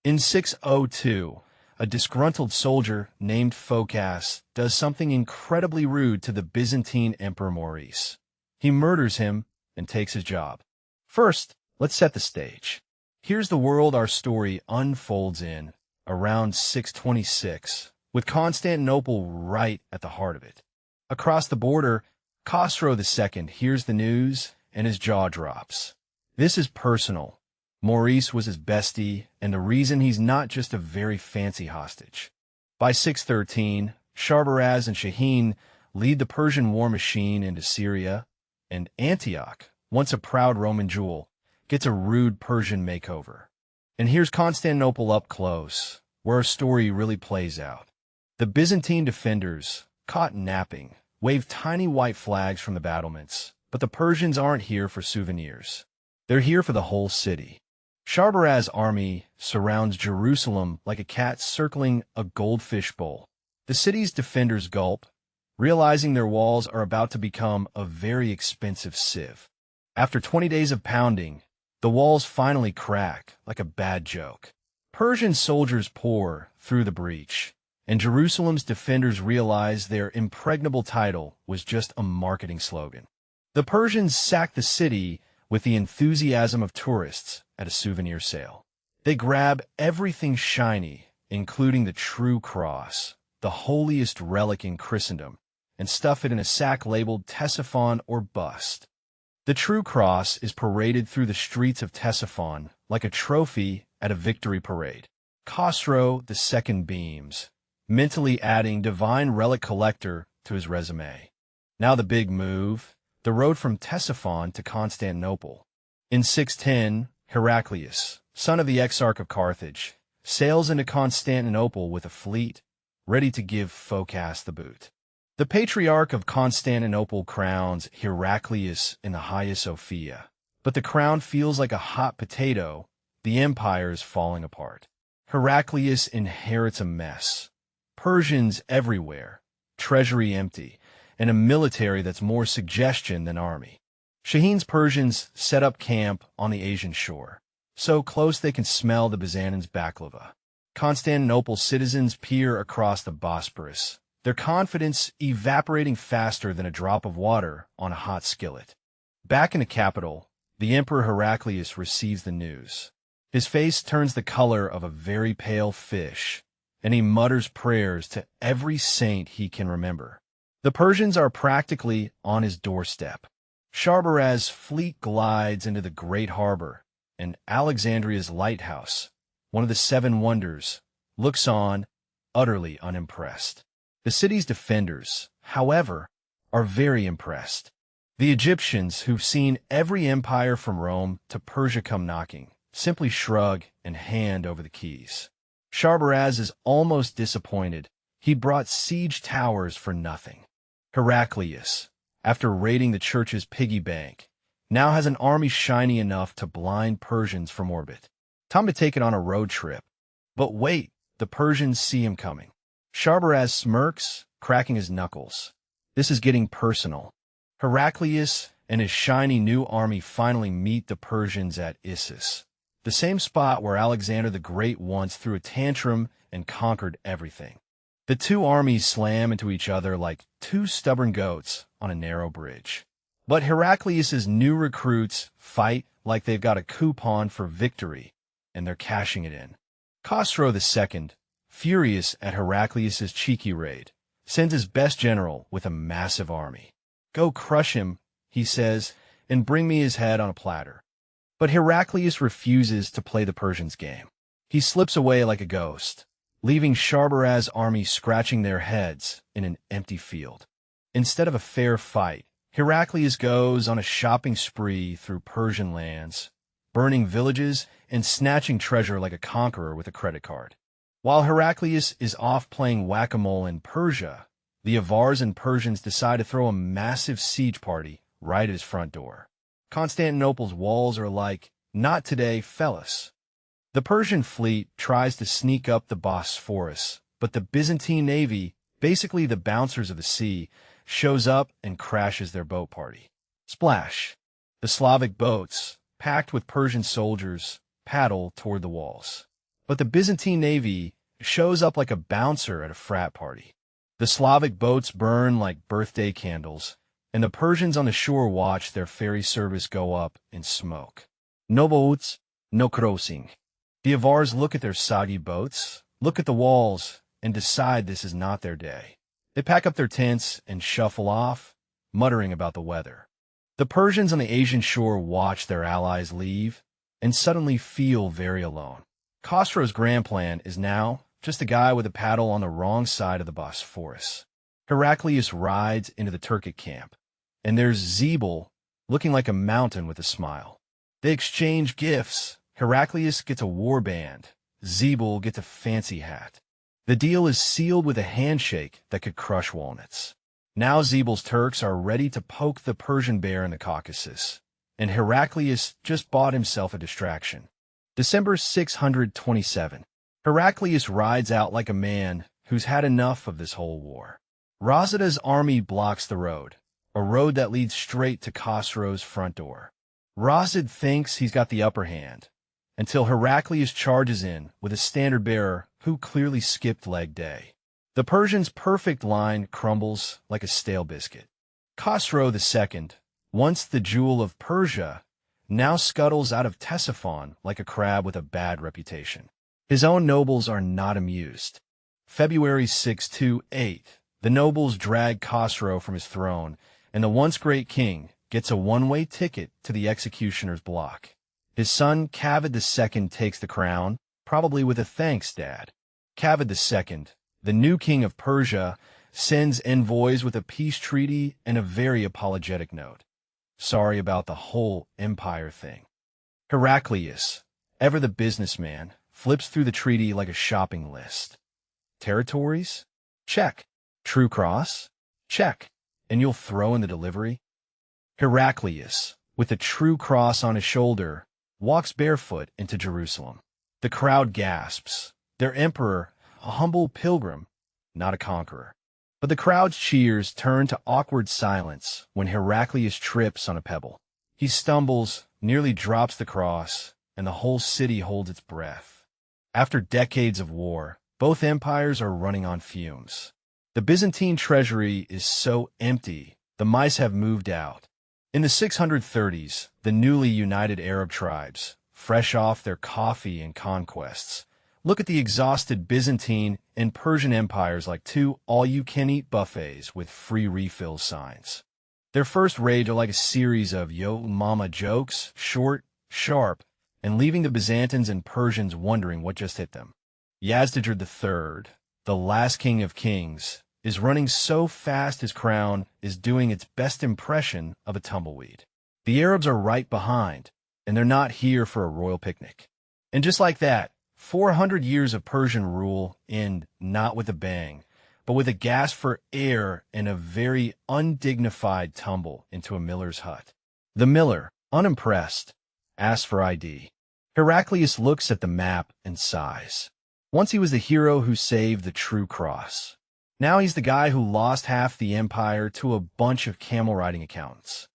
In 602, a disgruntled soldier named Phocas does something incredibly rude to the Byzantine Emperor Maurice. He murders him and takes his job. First, let's set the stage. Here's the world our story unfolds in, around 626, with Constantinople right at the heart of it. Across the border, Khosrow II hears the news and his jaw drops. This is personal. Maurice was his bestie, and the reason he's not just a very fancy hostage. By 613, Sharbaraz and Shaheen lead the Persian war machine into Syria, and Antioch, once a proud Roman jewel, gets a rude Persian makeover. And here's Constantinople up close, where our story really plays out. The Byzantine defenders, caught napping, wave tiny white flags from the battlements, but the Persians aren't here for souvenirs. They're here for the whole city. Sharbaraz's army surrounds Jerusalem like a cat circling a goldfish bowl. The city's defenders gulp, realizing their walls are about to become a very expensive sieve. After 20 days of pounding, the walls finally crack like a bad joke. Persian soldiers pour through the breach, and Jerusalem's defenders realize their impregnable title was just a marketing slogan. The Persians sack the city with the enthusiasm of tourists at a souvenir sale. They grab everything shiny, including the true cross, the holiest relic in Christendom, and stuff it in a sack labeled Ctesiphon or bust. The true cross is paraded through the streets of Ctesiphon like a trophy at a victory parade. Khosrow II beams, mentally adding divine relic collector to his resume. Now the big move, the road from Ctesiphon to Constantinople. In 610, Heraclius, son of the Exarch of Carthage, sails into Constantinople with a fleet, ready to give Phocas the boot. The Patriarch of Constantinople crowns Heraclius in the Hagia Sophia, but the crown feels like a hot potato. The empire is falling apart. Heraclius inherits a mess. Persians everywhere, treasury empty, and a military that's more suggestion than army. Shaheen's Persians set up camp on the Asian shore, so close they can smell the Byzantines' baklava. Constantinople citizens peer across the Bosporus, their confidence evaporating faster than a drop of water on a hot skillet. Back in the capital, the Emperor Heraclius receives the news. His face turns the color of a very pale fish, and he mutters prayers to every saint he can remember. The Persians are practically on his doorstep. Sharbaraz's fleet glides into the great harbor, and Alexandria's lighthouse, one of the seven wonders, looks on, utterly unimpressed. The city's defenders, however, are very impressed. The Egyptians, who've seen every empire from Rome to Persia come knocking, simply shrug and hand over the keys. Sharbaraz is almost disappointed. He brought siege towers for nothing. Heraclius, after raiding the church's piggy bank, now has an army shiny enough to blind Persians from orbit. Time to take it on a road trip. But wait, the Persians see him coming. Sharbaraz smirks, cracking his knuckles. This is getting personal. Heraclius and his shiny new army finally meet the Persians at Issus, the same spot where Alexander the Great once threw a tantrum and conquered everything. The two armies slam into each other like two stubborn goats on a narrow bridge. But Heraclius's new recruits fight like they've got a coupon for victory, and they're cashing it in. Khosrow II, furious at Heraclius's cheeky raid, sends his best general with a massive army. "Go crush him," he says, "and bring me his head on a platter." But Heraclius refuses to play the Persians' game. He slips away like a ghost, leaving Sharbaraz's army scratching their heads in an empty field. Instead of a fair fight, Heraclius goes on a shopping spree through Persian lands, burning villages and snatching treasure like a conqueror with a credit card. While Heraclius is off playing whack-a-mole in Persia, the Avars and Persians decide to throw a massive siege party right at his front door. Constantinople's walls are like, "Not today, fellas." The Persian fleet tries to sneak up the Bosphorus, but the Byzantine navy, basically the bouncers of the sea, shows up and crashes their boat party. Splash! The Slavic boats, packed with Persian soldiers, paddle toward the walls. But the Byzantine navy shows up like a bouncer at a frat party. The Slavic boats burn like birthday candles, and the Persians on the shore watch their ferry service go up in smoke. No boats, no crossing. The Avars look at their soggy boats, look at the walls, and decide this is not their day. They pack up their tents and shuffle off, muttering about the weather. The Persians on the Asian shore watch their allies leave and suddenly feel very alone. Khosrow's grand plan is now just a guy with a paddle on the wrong side of the Bosphorus. Heraclius rides into the Turkic camp, and there's Zebul looking like a mountain with a smile. They exchange gifts. Heraclius gets a warband. Zebul gets a fancy hat. The deal is sealed with a handshake that could crush walnuts. Now Zebul's Turks are ready to poke the Persian bear in the Caucasus, and Heraclius just bought himself a distraction. December 627. Heraclius rides out like a man who's had enough of this whole war. Razida's army blocks the road, a road that leads straight to Khosrow's front door. Razid thinks he's got the upper hand, until Heraclius charges in with a standard-bearer who clearly skipped leg day. The Persians' perfect line crumbles like a stale biscuit. Khosrow II, once the jewel of Persia, now scuttles out of Ctesiphon like a crab with a bad reputation. His own nobles are not amused. February 628, the nobles drag Khosrow from his throne, and the once great king gets a one-way ticket to the executioner's block. His son, Kavad II, takes the crown, probably with a thanks, Dad. Kavad II, the new king of Persia, sends envoys with a peace treaty and a very apologetic note. Sorry about the whole empire thing. Heraclius, ever the businessman, flips through the treaty like a shopping list. Territories? Check. True cross? Check. And you'll throw in the delivery? Heraclius, with a true cross on his shoulder, walks barefoot into Jerusalem. The crowd gasps. Their emperor, a humble pilgrim, not a conqueror. But the crowd's cheers turn to awkward silence when Heraclius trips on a pebble. He stumbles, nearly drops the cross, and the whole city holds its breath. After decades of war, both empires are running on fumes. The Byzantine treasury is so empty, the mice have moved out. In the 630s, the newly united Arab tribes, fresh off their coffee and conquests, look at the exhausted Byzantine and Persian empires like two all-you-can-eat buffets with free refill signs. Their first rage are like a series of yo mama jokes, short, sharp, and leaving the Byzantines and Persians wondering what just hit them. Yazdijerd III, the last king of kings, is running so fast his crown is doing its best impression of a tumbleweed. The Arabs are right behind, and they're not here for a royal picnic. And just like that, 400 years of Persian rule end not with a bang, but with a gasp for air and a very undignified tumble into a miller's hut. The miller, unimpressed, asks for ID. Heraclius looks at the map and sighs. Once he was the hero who saved the true cross. Now he's the guy who lost half the empire to a bunch of camel-riding accountants.